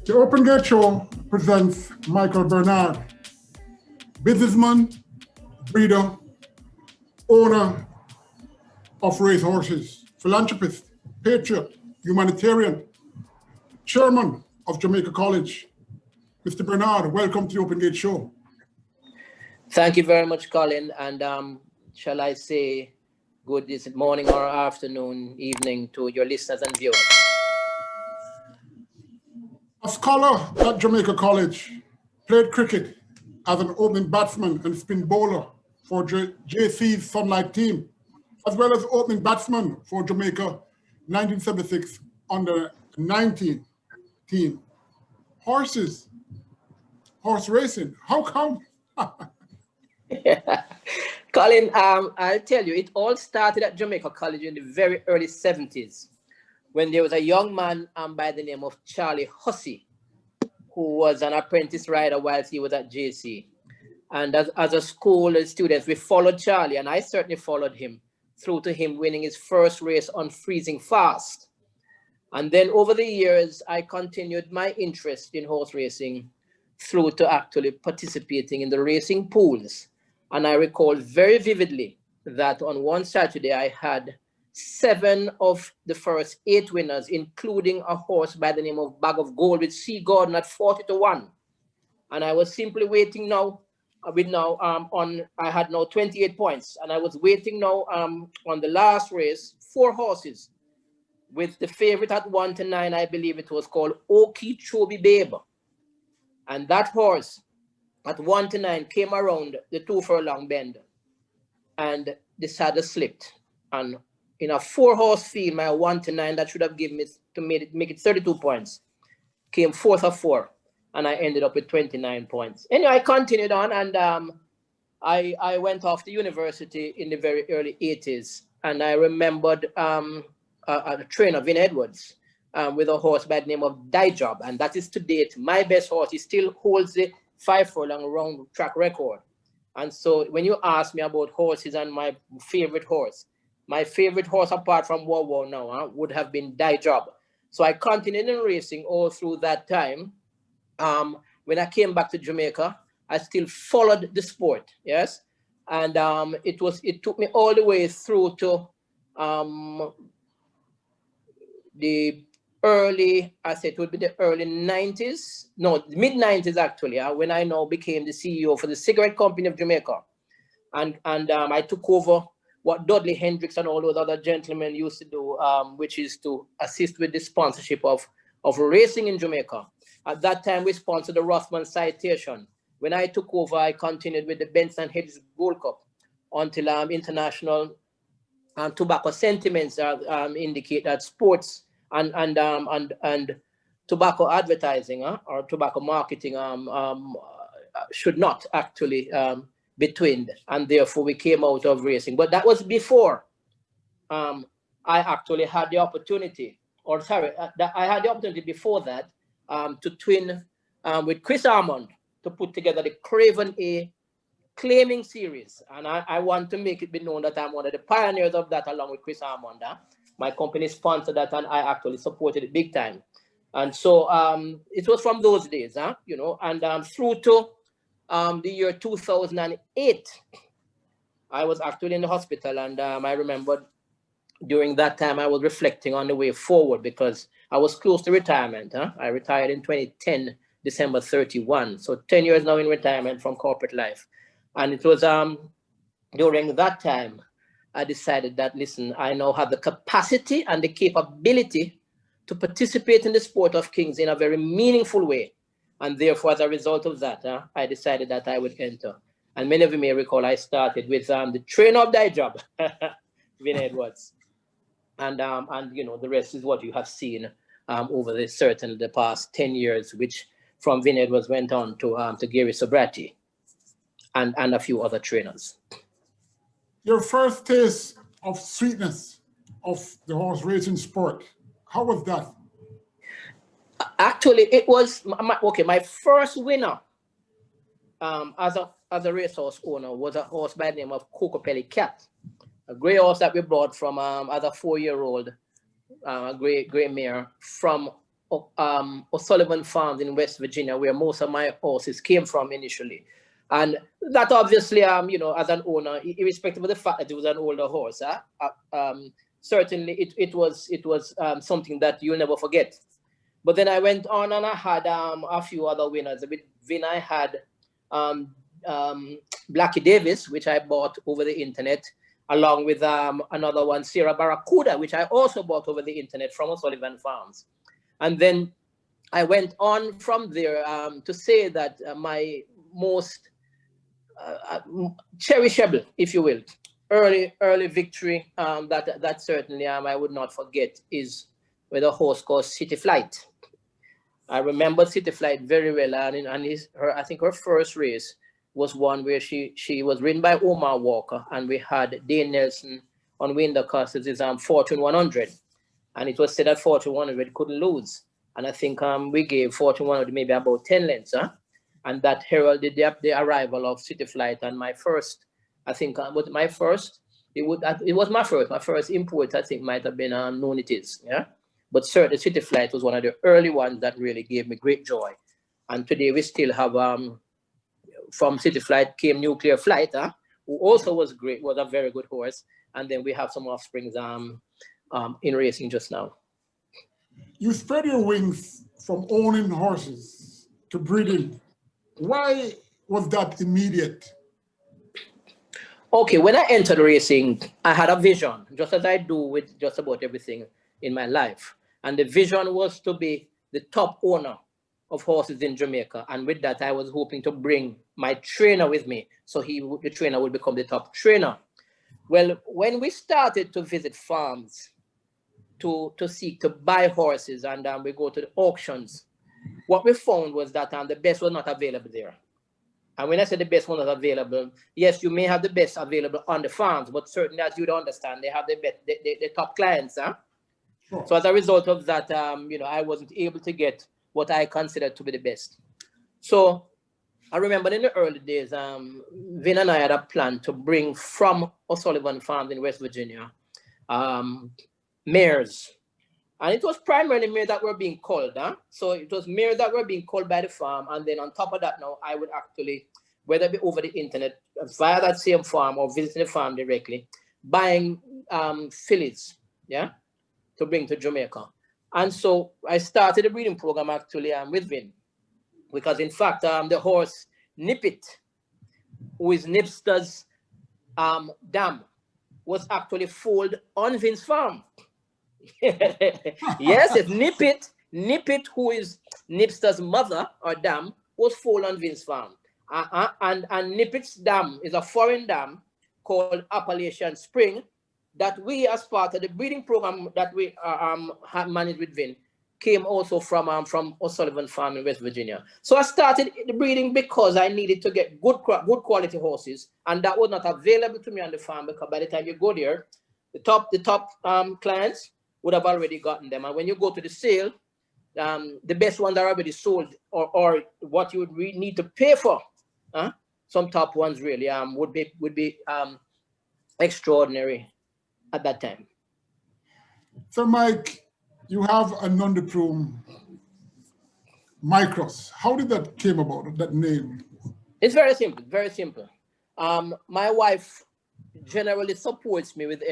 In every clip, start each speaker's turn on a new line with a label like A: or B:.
A: The Open Gate Show presents Micheal Bernard, businessman, breeder, owner of racehorses, philanthropist, patriot, humanitarian, chairman of Jamaica College. Mr. Bernard, welcome to the Open Gate Show.
B: Thank you very much, Colin. And shall I say good morning or afternoon, evening to your listeners and viewers.
A: A scholar at Jamaica College, played cricket as an opening batsman and spin bowler for JC's Sunlight team, as well as opening batsman for Jamaica 1976 under 19 team. Horses, horse racing, how come?
B: Colin, I'll tell you, it all started at Jamaica College in the very early 70s when there was a young man by the name of Charlie Hussey, who was an apprentice rider whilst he was at JC. And as a school student, we followed Charlie, and I certainly followed him through to him winning his first race on Freezing Fast. And then over the years, I continued my interest in horse racing through to actually participating in the racing pools. And I recall very vividly that on one Saturday, I had 7 of the first 8 winners, including a horse by the name of Bag of Gold with C. Gordon at 40-1. And I was simply waiting now. I had now 28 points, and I was waiting now on the last race, 4 horses, with the favorite at 1-9, I believe it was called Okie Chobi Babe. And that horse at 1-9 came around the 2 furlong bend, and the saddle slipped. And in a 4-horse field, my 1-9 that should have given me to make it 32 points came 4th of 4, and I ended up with 29 points. Anyway, I continued on, and I went off to university in the very early 80s, and I remembered a trainer, Vin Edwards, with a horse by the name of Dijob, and that is to date my best horse. He still holds the 5 furlong round track record. And so when you ask me about horses and my favorite horse apart from Wow now would have been Dijob. So I continued in racing all through that time. When I came back to Jamaica, I still followed the sport, yes, and it took me all the way through to the early, I said it would be the early 90s, no, mid 90s actually, when I now became the CEO for the Cigarette Company of Jamaica, and I took over what Dudley Hendricks and all those other gentlemen used to do, which is to assist with the sponsorship of racing in Jamaica. At that time, we sponsored the Horseman Citation. When I took over, I continued with the Benson Hedges Gold Cup until international tobacco sentiments indicate that sports and tobacco advertising or tobacco marketing should not actually be twinned, and therefore we came out of racing. But that was before I actually had the opportunity, I had the opportunity before that to twin with Chris Armand to put together the Craven A claiming series, and I want to make it be known that I'm one of the pioneers of that along with Chris Armand. My company sponsored that, and I actually supported it big time. And so it was from those days, and through to the year 2008, I was actually in the hospital, and I remember during that time I was reflecting on the way forward because I was close to retirement. I retired in 2010, December 31. So 10 years now in retirement from corporate life. And it was during that time I decided that, listen, I now have the capacity and the capability to participate in the sport of kings in a very meaningful way. And therefore, as a result of that, I decided that I would enter. And many of you may recall I started with the trainer of Dijob, Vin Edwards. And the rest is what you have seen over the past 10 years, which from Vin Edwards went on to Gary Sobrati and a few other trainers.
A: Your first taste of sweetness of the horse racing sport, how was that?
B: Actually, it was my first winner as a racehorse owner was a horse by the name of Cocopelli Cat, a gray horse that we brought from as a 4-year-old, a gray mare from O'Sullivan Farms in West Virginia, where most of my horses came from initially. And that obviously, you know, as an owner, irrespective of the fact that it was an older horse, certainly it was something that you'll never forget. But then I went on and I had a few other winners. With Vin, I had Blackie Davis, which I bought over the internet, along with another one, Sierra Barracuda, which I also bought over the internet from O'Sullivan Farms. And then I went on from there to say that my most cherishable, if you will, early victory that certainly I would not forget is with a horse called City Flight. I remember City Flight very well, and I think her first race was one where she was ridden by Omar Walker, and we had Dane Nelson on Winder Castle's Fortune 100, and it was said that Fortune 100 couldn't lose, and I think we gave Fortune 100 maybe about 10 lengths, and that heralded the arrival of City Flight. And my first, I think, was my first. It was my first. My first import, I think, might have been Known It Is, yeah. But certainly, City Flight was one of the early ones that really gave me great joy. And today we still have, from City Flight came Nuclear Flight, who also was great, was a very good horse. And then we have some offsprings in racing just now.
A: You spread your wings from owning horses to breeding. Why was that immediate?
B: Okay, when I entered racing, I had a vision, just as I do with just about everything in my life. And the vision was to be the top owner of horses in Jamaica. And with that, I was hoping to bring my trainer with me. So the trainer would become the top trainer. Well, when we started to visit farms to seek to buy horses, and we go to the auctions, what we found was that the best was not available there. And when I say the best one was available, yes, you may have the best available on the farms, but certainly, as you'd understand, they have the top clients.
A: Sure.
B: So as a result of that, you know, I wasn't able to get what I considered to be the best. So I remember in the early days, Vin and I had a plan to bring from O'Sullivan Farms in West Virginia mares. And it was primarily mares that were being culled. So it was mares that were being culled by the farm. And then on top of that, now I would actually, whether it be over the internet, via that same farm or visiting the farm directly, buying fillies, yeah, to bring to Jamaica. And so I started a breeding program actually with Vin, because in fact, the horse Nippet, who is Nipster's dam, was actually foaled on Vin's farm. Yes, it's Nippet, who is Nipster's mother or dam, was foaled on Vin's farm. And Nippet's dam is a foreign dam called Appalachian Spring that we, as part of the breeding program that we had managed with Vin, came also from O'Sullivan Farm in West Virginia. So I started the breeding because I needed to get good quality horses, and that was not available to me on the farm, because by the time you go there, the top clients would have already gotten them. And when you go to the sale, the best ones are already sold, or what you would need to pay for. Some top ones really would be extraordinary at that time.
A: So Mike, you have a non-plume Micros. How did that came about, that name?
B: It's very simple, very simple. My wife generally supports me with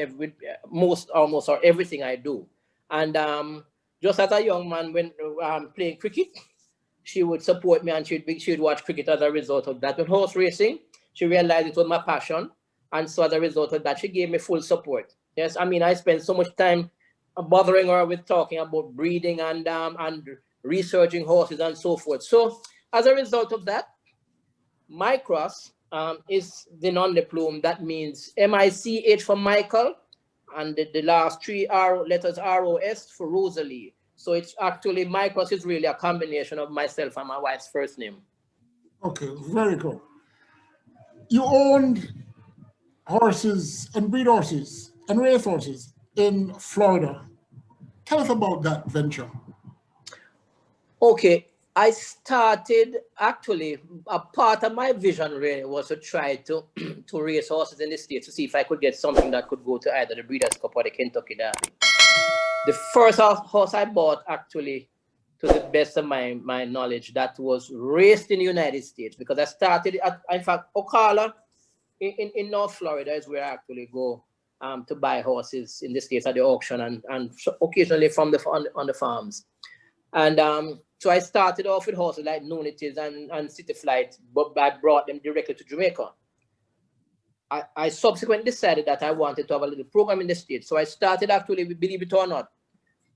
B: almost everything I do. And just as a young man, when playing cricket, she would support me, and she'd watch cricket as a result of that. With horse racing, she realized it was my passion. And so as a result of that, she gave me full support. Yes, I mean, I spent so much time bothering her with talking about breeding and researching horses and so forth. So as a result of that, Micros is the non-plume. That means M-I-C-H for Michael, and the last three letters R-O-S for Rosalie. So it's actually, Micros is really a combination of myself and my wife's first name.
A: Okay, very cool. You owned horses and breed horses and race horses in Florida. Tell us about that venture.
B: Okay, I started, actually, a part of my vision really was to try to race horses in the States to see if I could get something that could go to either the Breeders' Cup or the Kentucky Derby. The first horse I bought actually to the best of my knowledge, that was raced in the United States, because I started at, in fact, Ocala in North Florida is where I actually go to buy horses in the States at the auction, and occasionally from on the farms. And so I started off with horses like Nunities and City Flight, but I brought them directly to Jamaica. I subsequently decided that I wanted to have a little program in the States. So I started actually, believe it or not,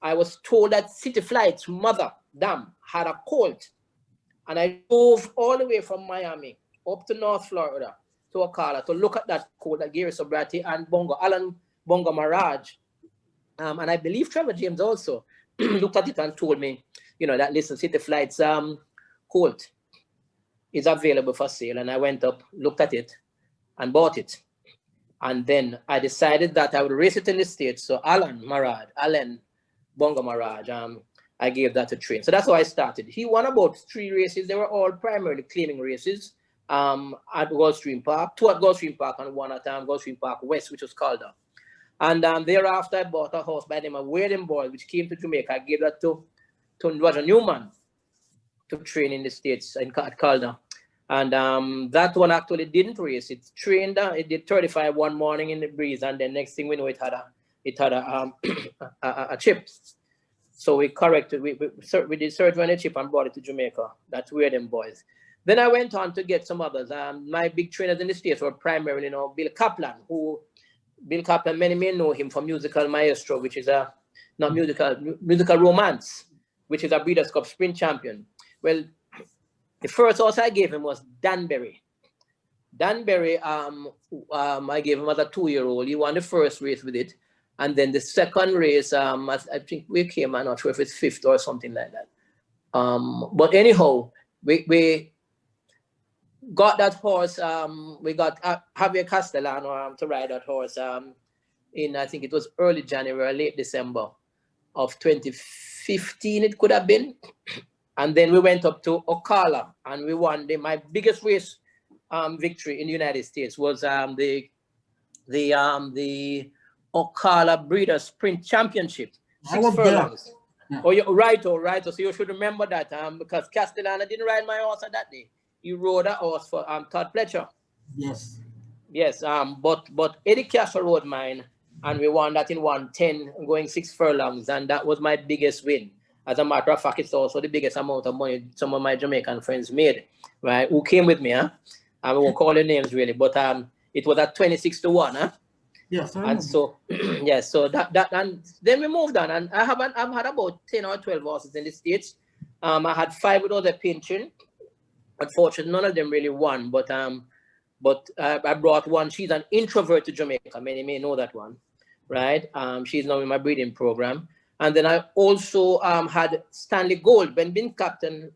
B: I was told that City Flight's mother, Dam, had a colt. And I drove all the way from Miami up to North Florida to Ocala to look at that colt that Gary Sobrati and Alan Bongo Maraj. And I believe Trevor James also looked at it and told me, you know, that listen, City Flight's colt is available for sale. And I went up, looked at it, and bought it. And then I decided that I would race it in the States. So Alan Bongo Maraj, I gave that to train. So that's how I started. He won about 3 races. They were all primarily claiming races at Gulfstream Park, 2 at Gulfstream Park and 1 at Gulfstream Park West, which was Calder. And thereafter, I bought a horse by the name of Wedding Boy, which came to Jamaica. I gave that to Roger Newman to train in the States at Calder. And that one actually didn't race. It trained, it did 35 one morning in the breeze, and then next thing we know, it had a chip. So we corrected, we did surgery on the chip and brought it to Jamaica. That's Wedding Boys. Then I went on to get some others. My big trainers in the States were primarily, Bill Kaplan, many may know him from Musical Maestro, which is Musical Romance, which is a Breeders' Cup Sprint champion. Well, the first horse I gave him was Danbury. Danbury, I gave him as a 2-year-old. He won the first race with it. And then the second race, I think we came, I'm not sure if it's 5th or something like that. But anyhow, we got that horse. We got Javier Castellano to ride that horse in, I think it was early January, late December of 2015, it could have been. And then we went up to Ocala and we won. My biggest race victory in the United States was the Ocala Breeders' Sprint Championship. 6 furlongs. Yeah. Oh, you're right. So you should remember that because Castellano didn't ride my horse on that day. He rode a horse for Todd Pletcher.
A: Yes.
B: Yes. But Eddie Castle rode mine, and we won that in 110, going 6 furlongs, and that was my biggest win. As a matter of fact, it's also the biggest amount of money some of my Jamaican friends made, right? Who came with me, huh? I won't call their names really, but it was at 26-1, huh?
A: Yes,
B: and so yes, so that and then we moved on, and I've had about 10 or 12 horses in the States. I had 5 with other pinching. Unfortunately, none of them really won, but I brought one. She's an introvert to Jamaica. Many may know that one, right? She's now in my breeding program. And then I also had Stanley Gold. When Bill Captain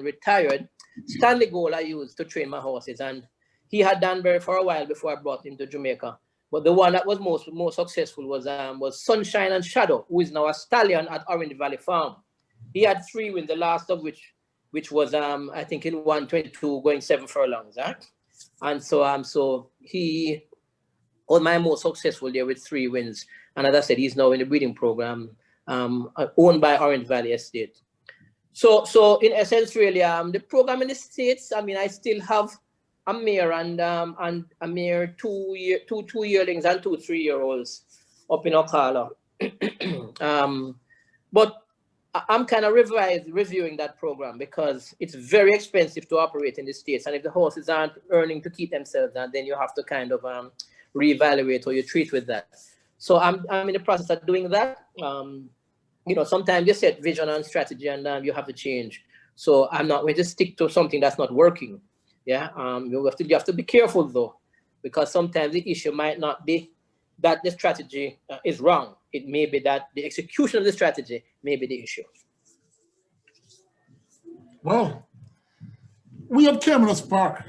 B: retired, Stanley Gold I used to train my horses, and he had Danbury for a while before I brought him to Jamaica. But the one that was most successful was Sunshine and Shadow, who is now a stallion at Orange Valley Farm. He had 3 wins, the last of which was I think in 122 going 7 furlongs, huh? And so he was my most successful there with 3 wins. And as I said, he's now in the breeding program, owned by Orange Valley Estate. So in essence, really, the program in the States, I mean, I still have a mare and a mare 2 yearlings and 2 3-year-olds up in Ocala. But I'm kind of reviewing that program because it's very expensive to operate in the States. And if the horses aren't earning to keep themselves, then you have to kind of reevaluate how you treat with that. So I'm in the process of doing that. Sometimes you set vision and strategy and you have to change. So I'm not going to stick to something that's not working. Yeah, you have to be careful though, because sometimes the issue might not be that the strategy is wrong. It may be that the execution of the strategy may be the issue.
A: Well, we at Caymanas Park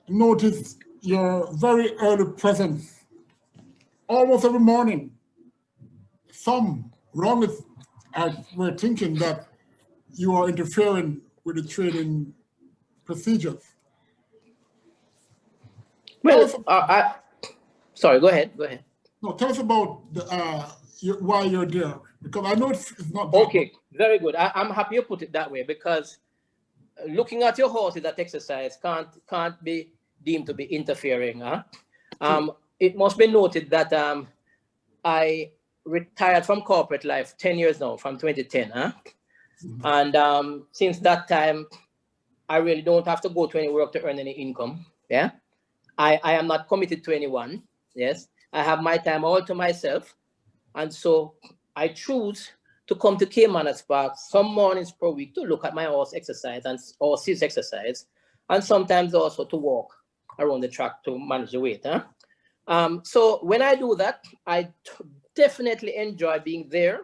A: noticed your very early presence almost every morning. Some wrongly were thinking that you are interfering with the training procedures.
B: Well, sorry, go ahead.
A: No, tell us about why you're there? Because I know it's not that.
B: Okay, very good. I'm happy you put it that way, because looking at your horses at exercise can't be deemed to be interfering. Huh? It must be noted that I retired from corporate life 10 years now, from 2010. Huh? And since that time, I really don't have to go to any work to earn any income. Yeah, I am not committed to anyone. Yes, I have my time all to myself, and so I choose to come to Caymanas Park some mornings per week to look at my horse exercise and horses exercise, and sometimes also to walk around the track to manage the weight. Huh? So when I do that, I definitely enjoy being there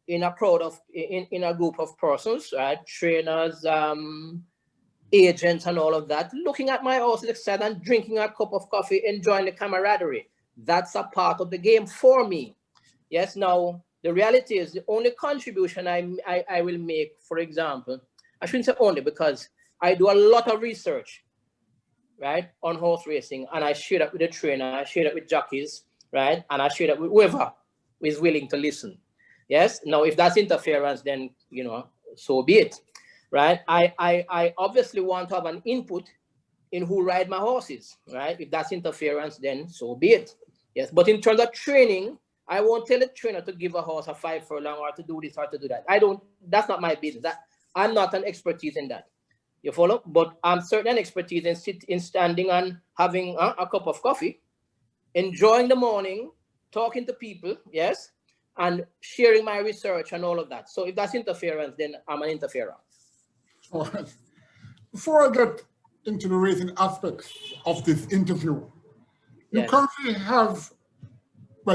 B: in a crowd of in a group of persons, right? Trainers, agents, and all of that, looking at my horses exercise and drinking a cup of coffee, enjoying the camaraderie. That's a part of the game for me. Yes. Now the reality is the only contribution I will make, for example, I shouldn't say only, because I do a lot of research, right, on horse racing, and I share that with the trainer, I share that with jockeys, right, and I share that with whoever is willing to listen. Yes. Now, if that's interference, then so be it, right? I obviously want to have an input in who ride my horses, right? If that's interference, then so be it. Yes. But in terms of training, I won't tell a trainer to give a horse a 5 furlong or to do this or to do that. That's not my business. I'm not an expertise in that. You follow? But I'm certainly an expertise in standing and having a cup of coffee, enjoying the morning, talking to people, yes, and sharing my research and all of that. So if that's interference, then I'm an interferer.
A: All right. Before I get into the racing aspects of this interview, you
B: Yes.
A: currently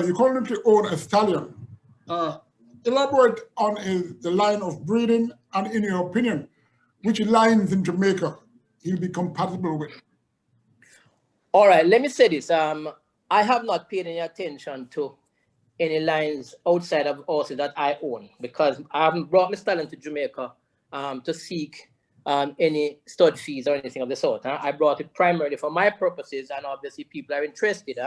A: you currently own a stallion. Elaborate on the line of breeding, and in your opinion, which lines in Jamaica he'll be compatible with?
B: All right, let me say this. I have not paid any attention to any lines outside of horses that I own, because I haven't brought my stallion to Jamaica to seek any stud fees or anything of the sort. Huh? I brought it primarily for my purposes, and obviously people are interested.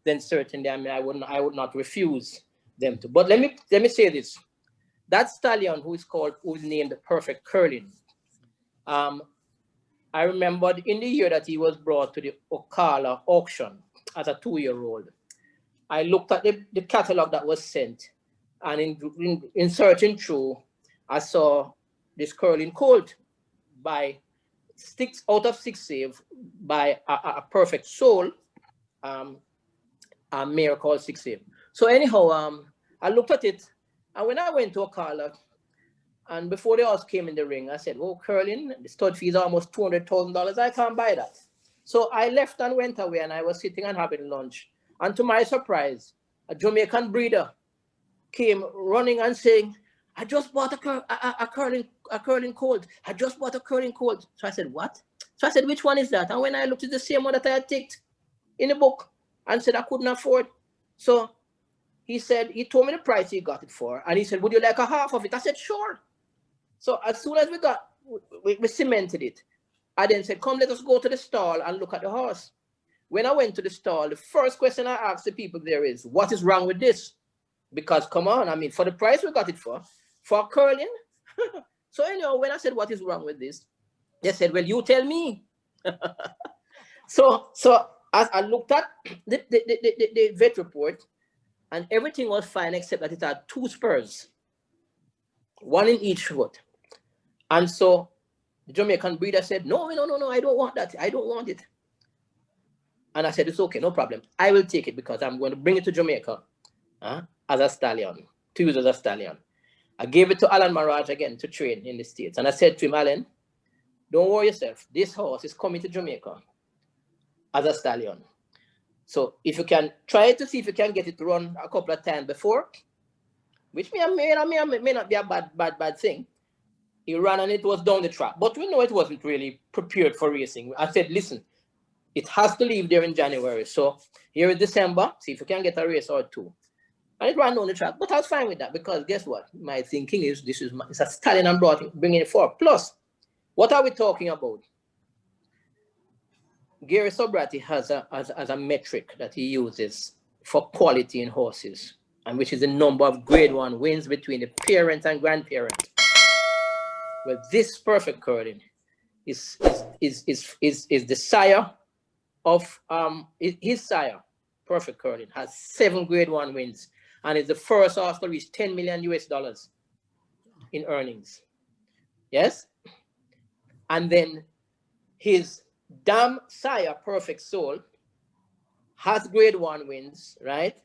B: Then certainly, I would not refuse them to. But let me say this: that stallion who is named Perfect Curling. I remembered in the year that he was brought to the Ocala auction as a 2-year-old. I looked at the catalog that was sent, and in searching through, I saw this curling colt by 6 out of 6 save by a perfect soul, a mare called 6 save. So anyhow, I looked at it, and when I went to Ocala, and before the horse came in the ring, I said, "Oh, curling, the stud fee is almost $200,000. I can't buy that." So I left and went away, and I was sitting and having lunch. And to my surprise, a Jamaican breeder came running and saying, "I just bought a curling colt. I just bought a curling colt." So I said, "What?" So I said, "Which one is that?" And when I looked at the same one that I had ticked in the book and said I couldn't afford. So he told me the price he got it for. And he said, "Would you like a half of it?" I said, "Sure." So as soon as we cemented it, I then said, "Come, let us go to the stall and look at the horse." When I went to the stall, the first question I asked the people there is, "What is wrong with this?" Because come on, I mean, for the price we got it for curling. So anyhow, when I said, "What is wrong with this?" they said, "Well, you tell me." So as I looked at the vet report, and everything was fine except that it had 2 spurs, 1 in each foot. And so the Jamaican breeder said, no, I don't want that. I don't want it." And I said, "It's okay, no problem. I will take it because I'm going to bring it to Jamaica as a stallion, to use as a stallion." I gave it to Alan Maraj again to train in the States. And I said to him, "Alan, don't worry yourself. This horse is coming to Jamaica as a stallion. So if you can try to see if you can get it to run a couple of times before, which may not be a bad thing." He ran and it was down the track. But we know it wasn't really prepared for racing. I said, "Listen, it has to leave there in January. So here in December, see if you can get a race or 2. And it ran down the track. But I was fine with that because guess what? My thinking is it's a stallion I'm bringing it for. Plus, what are we talking about? Gary Sobrati has a metric that he uses for quality in horses. and which is the number of grade 1 wins between the parent and grandparent. Well, this perfect curling is the sire of his sire. Perfect curling has 7 grade 1 wins and is the first horse to reach $10 million in earnings. Yes, and then his dam sire, Perfect Soul, has grade 1 wins, right?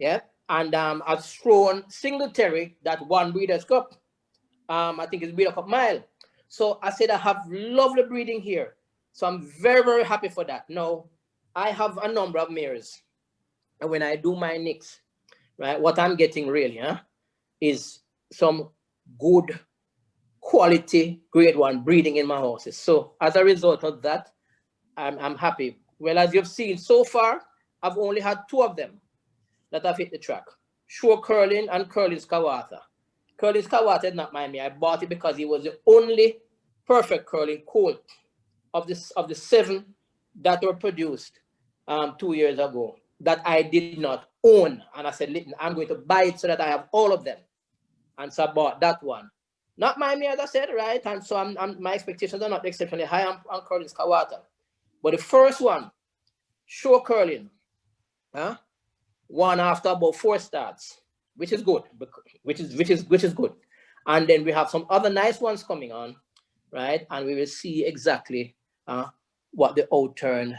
B: Yeah, and has thrown Singletary that won Breeders' Cup. I think it's Breeders' Cup Mile. So I said I have lovely breeding here. So I'm very, very happy for that. Now, I have a number of mares. And when I do my nicks, right, what I'm getting really is some good quality grade 1 breeding in my horses. So as a result of that, I'm happy. Well, as you've seen so far, I've only had 2 of them that have hit the track. Sure Curling and Curlin's Kawata. Curlin's Kawata is not mine. I bought it because he was the only perfect curling colt of the 7 that were produced 2 years ago that I did not own. And I said, listen, I'm going to buy it so that I have all of them. And so I bought that one. Not my mare, as I said, right? And so my expectations are not exceptionally high on Curlin's Kawata. But the first one, Sure Curling, won after about 4 starts, which is good, which is good. And then we have some other nice ones coming on, right? And we will see exactly what the outturn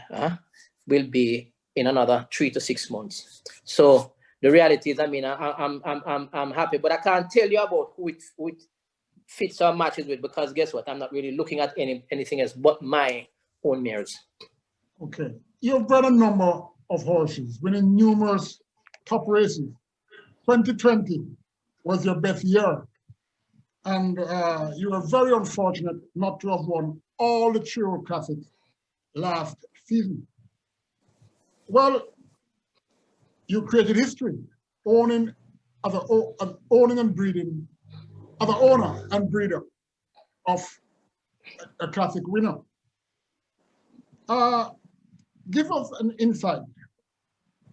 B: will be in another 3 to 6 months. So the reality is, I mean, I'm happy, but I can't tell you about who it fits or matches with, because guess what? I'm not really looking at anything else but my own mares.
A: Okay. You've bred a number of horses, winning numerous top races. 2020 was your best year. And you were very unfortunate not to have won all the Trio Classics last season. Well, you created history, owning and breeding, as an owner and breeder of a classic winner. Give us an insight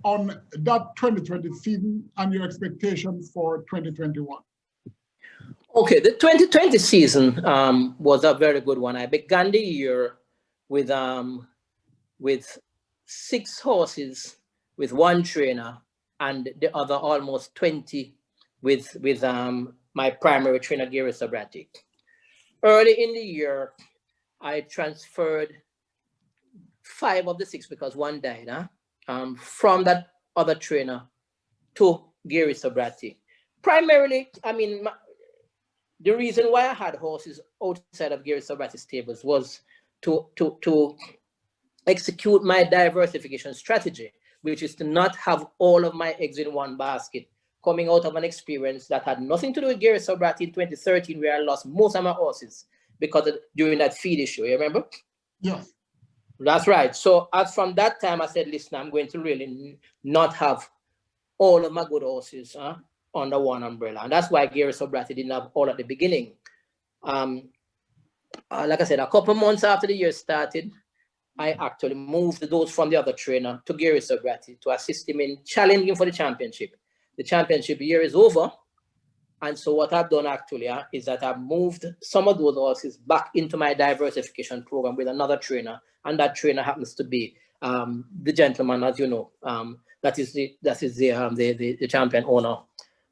A: on that 2020 season and your expectations for 2021.
B: Okay, the 2020 season was a very good one. I began the year with 6 horses with 1 trainer and the other almost 20 with my primary trainer, Gary Sabrati. Early in the year, I transferred 5 of the 6 because 1 died from that other trainer to Gary Sabrati. Primarily, I mean, the reason why I had horses outside of Gary Sabrati's stables was to execute my diversification strategy, which is to not have all of my eggs in one basket, coming out of an experience that had nothing to do with Gary Sabrati in 2013, where I lost most of my horses because during that feed issue. You remember?
A: Yes.
B: That's right. So as from that time, I said, listen, I'm going to really not have all of my good horses under one umbrella. And that's why Gary Sabrati didn't have all at the beginning. Like I said, a couple months after the year started, I actually moved those from the other trainer to Gary Sabrati to assist him in challenging for the championship. The championship year is over. And so what I've done actually is that I've moved some of those horses back into my diversification program with another trainer. And that trainer happens to be the gentleman, as you know, that is the champion owner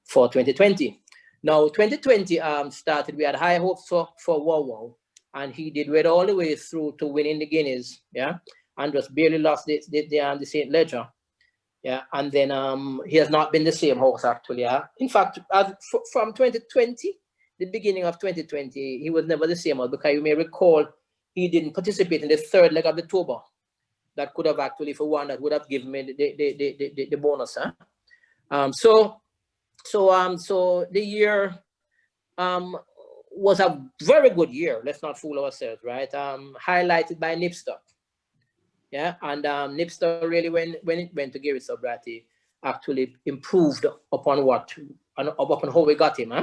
B: for 2020. Now, 2020 started, we had high hopes for Wow Wow, and he did well all the way through to winning the Guineas, and just barely lost the St. Ledger. And then he has not been the same horse actually. In fact, from 2020, the beginning of 2020, he was never the same horse, because you may recall he didn't participate in the 3rd leg of the Toba. That could have actually, for one, that would have given me the bonus. So the year was a very good year. Let's not fool ourselves, right? Highlighted by Nipster. And Nipster really, when it went to Gary Sabrati, actually improved upon how we got him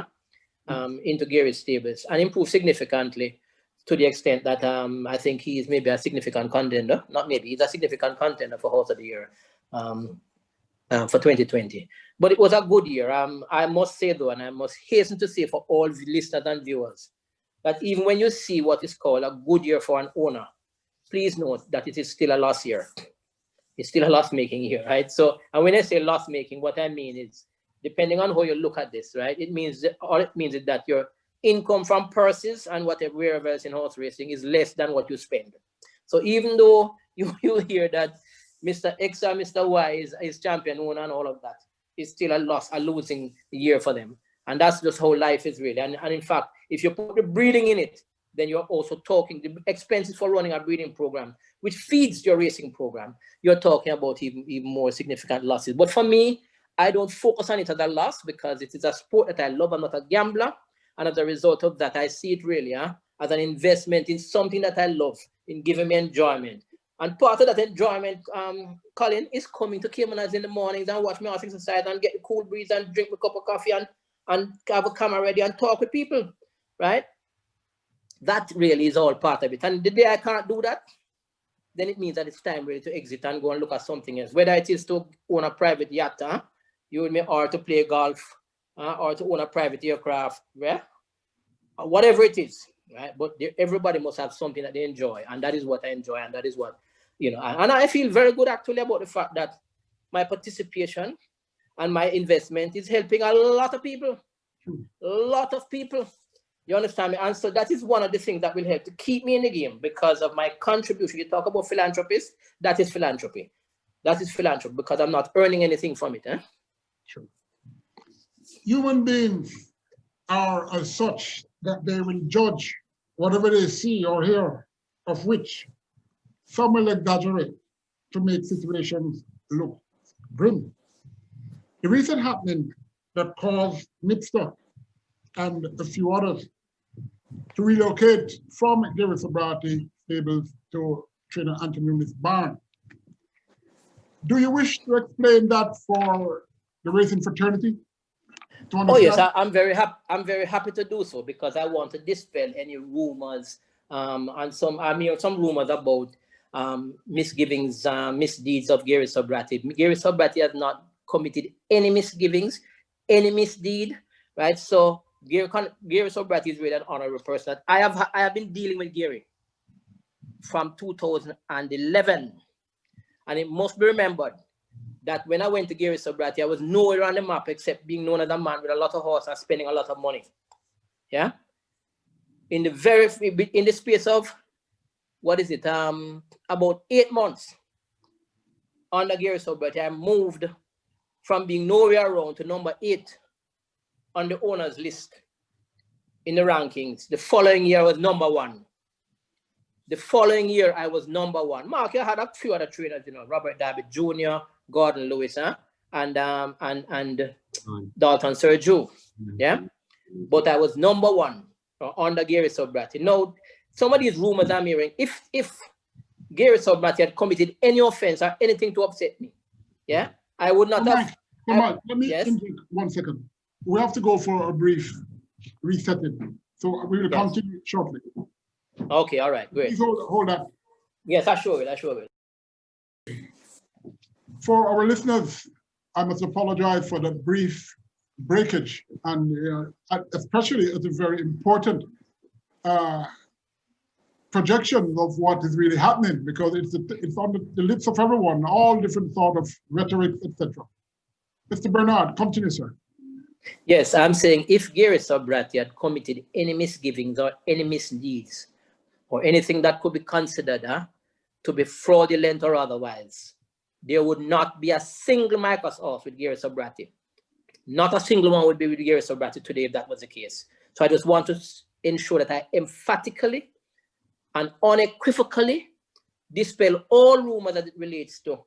B: into Gary's stables, and improved significantly to the extent that I think he is maybe a significant contender. Not maybe, he's a significant contender for Horse of the Year for 2020. But it was a good year. I must say though, and I must hasten to say for all the listeners and viewers, that even when you see what is called a good year for an owner, please note that it is still a loss year. It's still a loss-making year, right? So, and when I say loss-making, what I mean is, depending on how you look at this, right? It means that all it means is that your income from purses and whatever wherever else in horse racing is less than what you spend. So even though you hear that Mr. X or Mr. Y is champion owner and all of that, it's still a losing year for them. And that's just how life is really. And in fact, if you put the breeding in it, then you're also talking the expenses for running a breeding program, which feeds your racing program. You're talking about even more significant losses. But for me, I don't focus on it as a loss because it is a sport that I love. I'm not a gambler. And as a result of that, I see it really as an investment in something that I love, in giving me enjoyment. And part of that enjoyment, Colin, is coming to Caymanas in the mornings and watch me horse exercise and get the cool breeze and drink a cup of coffee and have a camera ready and talk with people, right? That really is all part of it. And the day I can't do that, then it means that it's time really to exit and go and look at something else. Whether it is to own a private yacht, you and me, or to play golf, or to own a private aircraft, right? Whatever it is, right? But everybody must have something that they enjoy, and that is what I enjoy, and that is what, you know. And I feel very good actually about the fact that my participation and my investment is helping a lot of people, You understand me? And so that is one of the things that will help to keep me in the game because of my contribution. You talk about philanthropists, that is philanthropy. That is philanthropy because I'm not earning anything from it.
A: Sure. Human beings are as such that they will judge whatever they see or hear, of which some will exaggerate to make situations look grim. The recent happening that caused Nipster and a few others to relocate from Gary Sobrati stables to Trainer Anthony's barn. Do you wish to explain that for the racing fraternity?
B: Oh yes, I'm very happy. I'm very happy to do so because I want to dispel any rumors and some rumors about misgivings, misdeeds of Gary Sobrati. Gary Sobrati has not committed any misgivings, any misdeed, right? So Gary Sobrati is really an honorable person. I have been dealing with Gary from 2011, and it must be remembered that when I went to Gary Sobrati, I was nowhere on the map except being known as a man with a lot of horses and spending a lot of money. Yeah. In the space of about 8 months under Gary Sobrati, I moved from being nowhere around to number 8 on the owners list in the rankings. The following year I was number 1. The following year I was number 1. Mark, I had a few other trainers, Robert David Jr., Gordon Lewis, and Dalton Sergio. Yeah. But I was number 1 under Gary Sobrati. Now, some of these rumors I'm hearing, if Gary Sobrati had committed any offense or anything to upset me, yeah, I would not have.
A: Come on, let me interject 1 second. We have to go for a brief resetting. So we will continue shortly.
B: Okay, all right, great.
A: Please hold that.
B: Yes, I sure will.
A: For our listeners, I must apologize for the brief breakage, and especially it's a very important projection of what is really happening because it's on the lips of everyone, all different sort of rhetoric, etc. Mr. Bernard, continue, sir.
B: Yes, I'm saying if Gary Sobrati had committed any misgivings or any misdeeds or anything that could be considered to be fraudulent or otherwise, there would not be a single Marcus horse with Gary Sobrati. Not a single one would be with Gary Sobrati today if that was the case. So I just want to ensure that I emphatically and unequivocally dispel all rumors that it relates to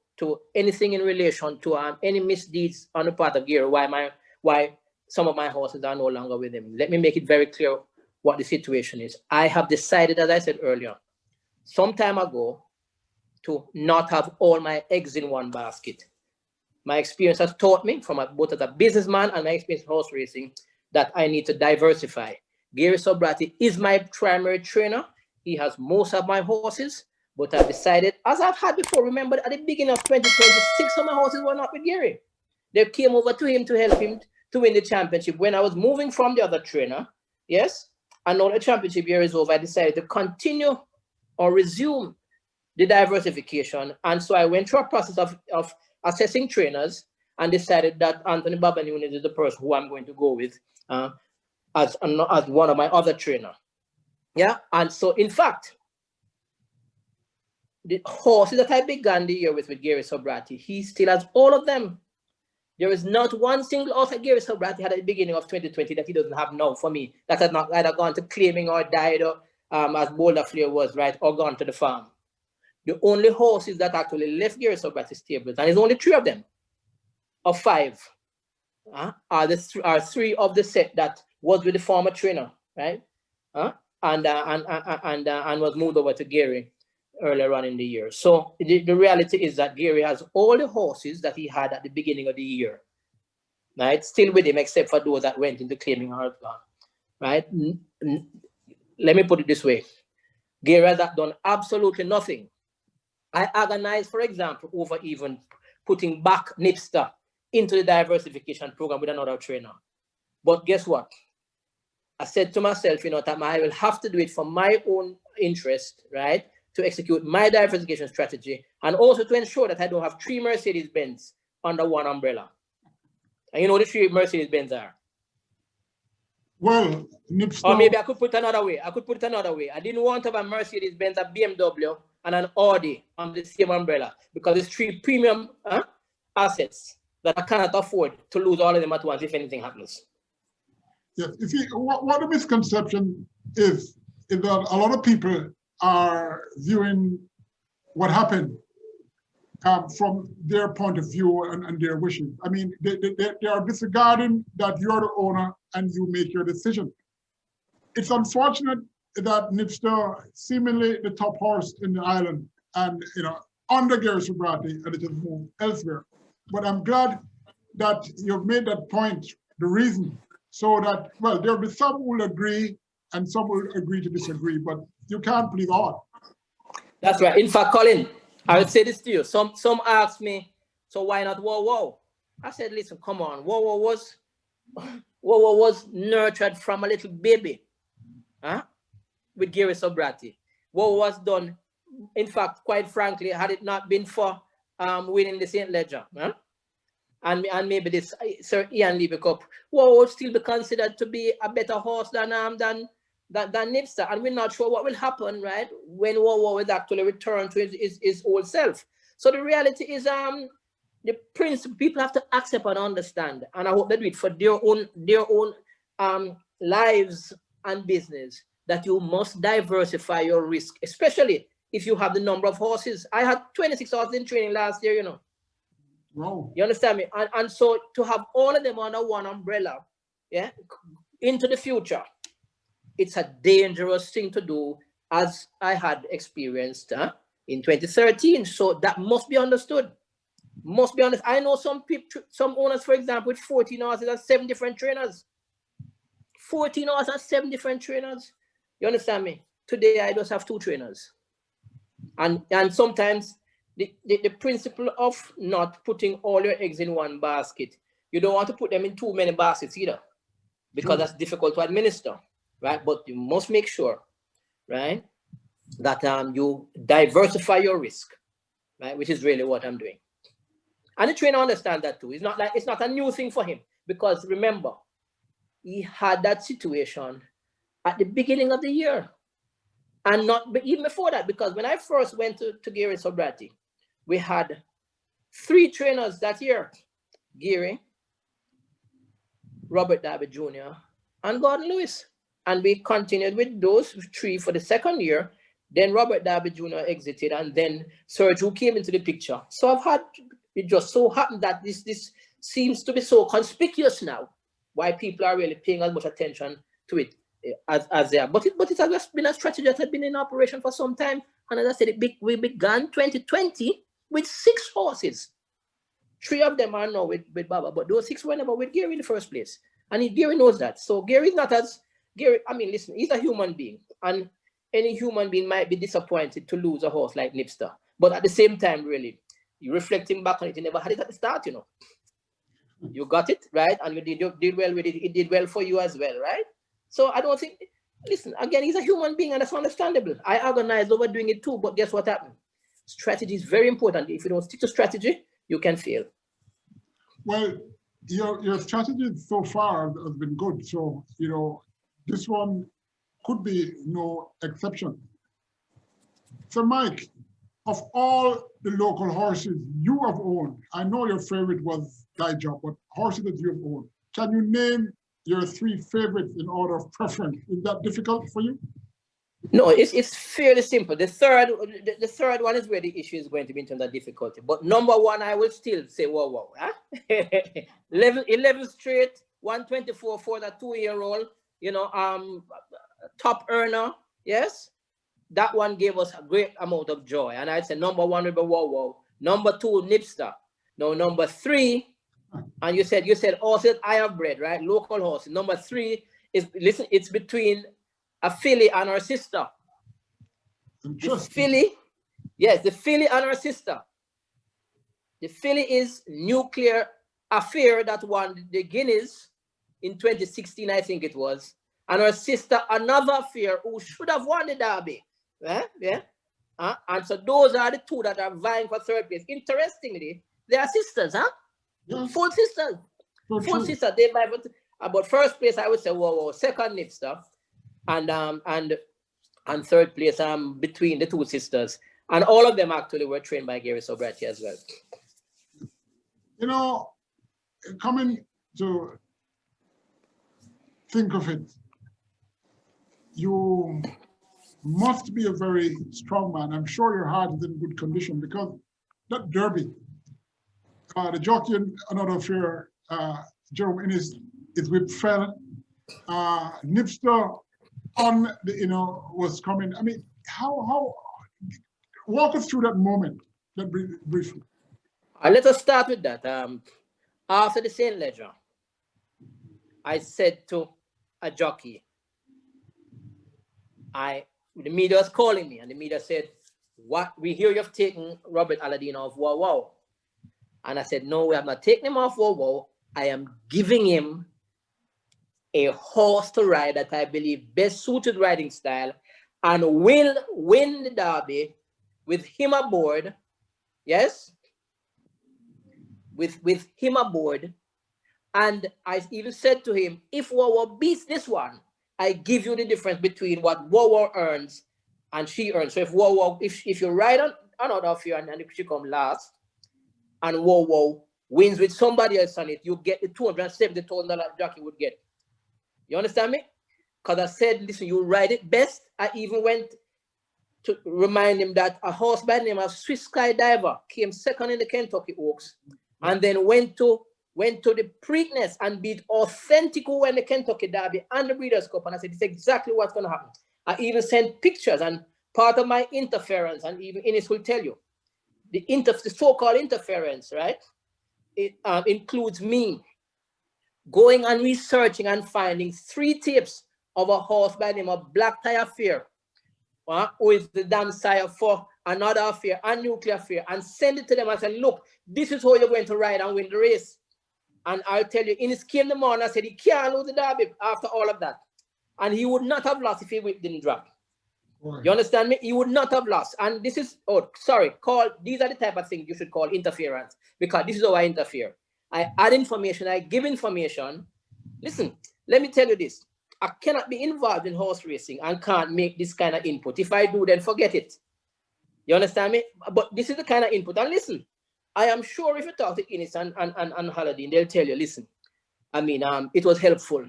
B: anything in relation to any misdeeds on the part of Gary, why some of my horses are no longer with him. Let me make it very clear what the situation is. I have decided, as I said earlier, some time ago, to not have all my eggs in one basket. My experience has taught me, from both as a businessman and my experience in horse racing, that I need to diversify. Gary Sobrati is my primary trainer. He has most of my horses, but I've decided, as I've had before, remember at the beginning of 2026, some of my horses were not with Gary. They came over to him to help him to win the championship. When I was moving from the other trainer, yes, and now the championship year is over, I decided to continue or resume the diversification. And so I went through a process of assessing trainers and decided that Anthony Babanuni is the person who I'm going to go with as one of my other trainers. Yeah, and so in fact, the horses that I began the year with Gary Sobrati, he still has all of them. There is not one single horse that Gary Sobrati had at the beginning of 2020 that he doesn't have now for me, that has not either gone to claiming or died, or as Boulder Flair was, right, or gone to the farm. The only horses that actually left Gary Sobrati's stables, and there's only 3 of them, of 5, are 3 of the set that was with the former trainer, right, and was moved over to Gary earlier on in the year. So the reality is that Gary has all the horses that he had at the beginning of the year, right, still with him, except for those that went into claiming or gone, right. Let me put it this way: Gary has done absolutely nothing. I agonized, for example, over even putting back Nipster into the diversification program with another trainer. But guess what? I said to myself, that I will have to do it for my own interest, right? To execute my diversification strategy, and also to ensure that I don't have 3 Mercedes-Benz under one umbrella. And you know the 3 Mercedes-Benz are?
A: Well, Nipster...
B: Or maybe I could put it another way. I didn't want to have a Mercedes-Benz, a BMW, and an Audi on the same umbrella, because it's 3 premium assets that I cannot afford to lose all of them at once if anything happens.
A: Yes, you see, what the misconception is that a lot of people are viewing what happened from their point of view and their wishes. I mean, they are disregarding that you're the owner and you make your decision. It's unfortunate that Nipster, seemingly the top horse in the island, and under Gary Sobrati, and it has moved elsewhere. But I'm glad that you've made that point, the reason, so that, well, there'll be some who will agree and some will agree to disagree, but you can't please all.
B: That's right. In fact, Colin, I would say this to you. Some ask me, so why not Whoa? I said, listen, come on. Whoa was nurtured from a little baby, with Gary Sobrati. Whoa was done, in fact, quite frankly, had it not been for winning the St. Ledger, and maybe this Sir Ian Levy Cup, Whoa would still be considered to be a better horse than Nipster, and we're not sure what will happen, right, when Whoa will actually return to his old self. So the reality is, the principle people have to accept and understand, and I hope they do it for their own lives and business, that you must diversify your risk, especially if you have the number of horses. I had 26 horses in training last year,
A: Wow.
B: You understand me? And so to have all of them under one umbrella, into the future, it's a dangerous thing to do, as I had experienced in 2013. So that must be understood. Must be honest. I know some people, some owners, for example, with 14 horses and 7 different trainers. 14 horses and 7 different trainers. You understand me? Today I just have 2 trainers. And sometimes the principle of not putting all your eggs in one basket, you don't want to put them in too many baskets either, because that's difficult to administer, right? But you must make sure, right, that you diversify your risk, right, which is really what I'm doing. And the trainer understands that too. It's not a new thing for him, because remember, he had that situation at the beginning of the year, and even before that, because when I first went to Gary Sobrati, we had 3 trainers that year: Gary, Robert Darby Jr., and Gordon Lewis. And we continued with those 3 for the second year. Then Robert Darby Jr. exited, and then Serge, who came into the picture. So it just so happened that this seems to be so conspicuous now, why people are really paying as much attention to it as they are. But it has been a strategy that has been in operation for some time. And as I said, we began 2020 with 6 horses. 3 of them are now with Baba, but those 6 were never with Gary in the first place. And Gary knows that. So Gary's not as Gary. I mean, listen, he's a human being, and any human being might be disappointed to lose a horse like Nipster. But at the same time, really, you reflecting back on it, you never had it at the start, You got it, right? And you did well with it. It did well for you as well, right? So I don't think, listen, again, he's a human being and that's understandable. I agonized over doing it too, but guess what happened? Strategy is very important. If you don't stick to strategy, you can fail.
A: Well, your strategy so far has been good. So, this one could be no exception. So, Mike, of all the local horses you have owned, I know your favorite was Dijah, but horses that you have owned, can you name your 3 favorites in order of preference? Is that difficult for you?
B: No, it's fairly simple. The third one is where the issue is going to be in terms of difficulty. But number 1, I will still say, whoa. Huh? 11 straight, 124 for the 2-year-old, top earner. Yes, that one gave us a great amount of joy. And I'd say number 1 would be whoa. Number 2, Nipster. No, number 3, and you said horses I have bred, right? Local horses. Number 3 is, listen, it's between a filly and her sister. The filly, yes, the filly and her sister. The filly is Nuclear Affair that won the Guineas in 2016, I think it was. And her sister, Another Affair, who should have won the Derby. Yeah. And so those are the 2 that are vying for 3rd place. Interestingly, they are sisters, huh? Yeah. Full sisters. Full sisters. They vie for about 1st place, I would say, whoa. 2nd, Nipster. And 3rd place between the 2 sisters. And all of them actually were trained by Gary Sobrati as
A: well. Coming to think of it, you must be a very strong man. I'm sure your heart is in good condition because that Derby, the jockey and Another Affair, Jerome Innes, is with fell. Nipster on the, was coming. I mean, how walk us through that moment, that briefly.
B: Let us start with that. After the St. Ledger, I said to a jockey, the media was calling me, and the media said, "What? We hear you've taken Robert Alladine off wow." And I said, "No, we have not taken him off wow. I am giving him a horse to ride that I believe best suited riding style and will win the Derby with him aboard." Yes, with him aboard. And I even said to him, if Wawa beats this one, I give you the difference between what Wawa earns and she earns. So if Wawa, if you ride on Another Affair and if she come last, and Wawa wins with somebody else on it, you get the $270,000 jockey would get. You understand me? Because I said, listen, you ride it best. I even went to remind him that a horse by the name of Swiss Skydiver came 2nd in the Kentucky Oaks, and then went to the Preakness and beat Authentic, who won the Kentucky Derby and the Breeders' Cup. And I said, it's exactly what's going to happen. I even sent pictures, and part of my interference, and even Innes will tell you, the so-called interference, right? It includes me going and researching and finding 3 tapes of a horse by the name of Black Tie Affair, who is the damn sire for Another Affair and Nuclear Affair, and send it to them and say, look, this is how you're going to ride and win the race. And I'll tell you, Innes came in the morning and said he can't lose the Derby after all of that. And he would not have lost if he didn't drop. Right. You understand me? He would not have lost. And this is, these are the type of things you should call interference, because this is how I interfere. I add information, I give information. Listen, let me tell you this. I cannot be involved in horse racing and can't make this kind of input. If I do, then forget it. You understand me? But this is the kind of input. And listen, I am sure if you talk to Innes and Alladine, they'll tell you, listen, I mean, it was helpful.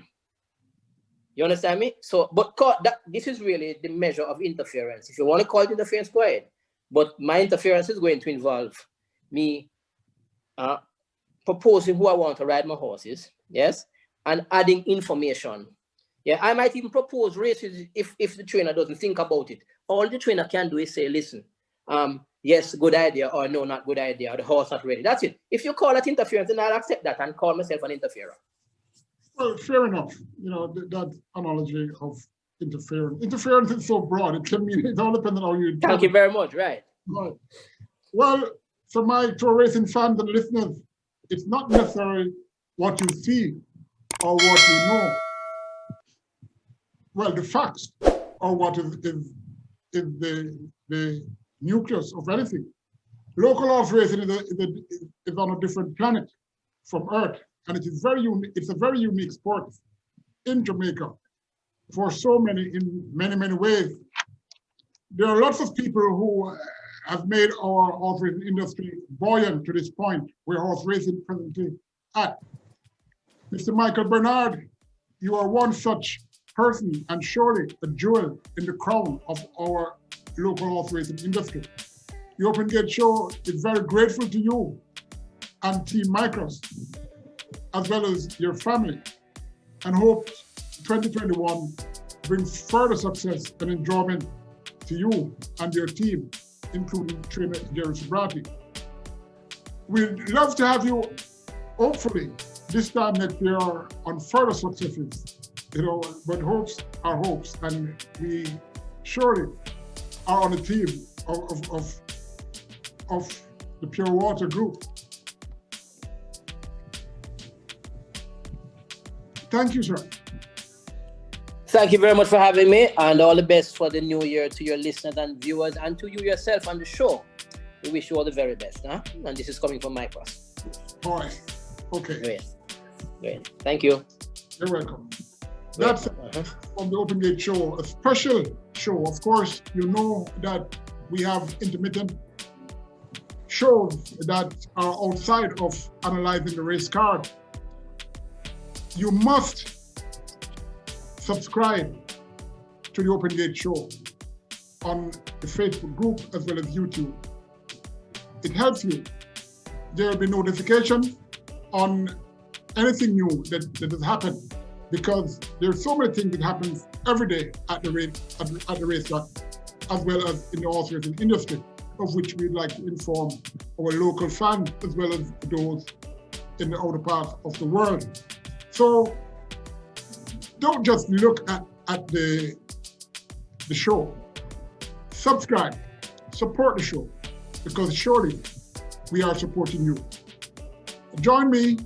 B: You understand me? So, but this is really the measure of interference. If you want to call it interference, go ahead. But my interference is going to involve me proposing who I want to ride my horses, yes, and adding information. Yeah, I might even propose races if the trainer doesn't think about it. All the trainer can do is say, listen, yes, good idea, or no, not good idea, or the horse not ready. That's it. If you call that interference, then I'll accept that and call myself an interferer. Well,
A: fair enough. You know, that analogy of interference. Interference is so broad, it can mean, it all depends on how you...
B: Thank you very much, right.
A: Right. Well, for my tour racing fans and listeners, it's not necessary what you see or what you know. Well, the facts are what is the nucleus of anything. Local horse racing is on a different planet from Earth, and it is very unique. It's a very unique sport in Jamaica for so many, in many ways. There are lots of people who have made our horse racing industry buoyant to this point where horse racing presently at. Mr. Micheal Bernard, you are one such person and surely a jewel in the crown of our local horse racing industry. The Open Gate Show is very grateful to you and Team Micros, as well as your family, and hope 2021 brings further success and enjoyment to you and your team, including trainer Jerry Subrati. We'd love to have you, hopefully, this time next year on further successes, but hopes are hopes, and we surely are on a team of the Pure Water Group. Thank you, sir.
B: Thank you very much for having me, and all the best for the new year to your listeners and viewers, and to you yourself on the show. We wish you all the very best, huh? And this is coming from my class.
A: All right. Okay.
B: Great. Thank you.
A: You're welcome. That's from the Open Gate Show, a special show. Of course, you know that we have intermittent shows that are outside of analyzing the race card. You must subscribe to the Open Gate Show on the Facebook group as well as YouTube. It helps you. There will be notifications on anything new that has happened, because there's so many things that happen every day at the racetrack, as well as in the horse racing industry, of which we'd like to inform our local fans as well as those in the outer part of the world. So don't just look at the show. Subscribe, support the show, because surely we are supporting you. Join me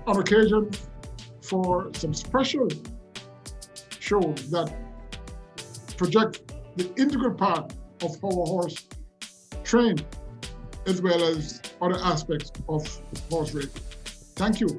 A: on occasion for some special shows that project the integral part of how a horse trained, as well as other aspects of horse racing. Thank you.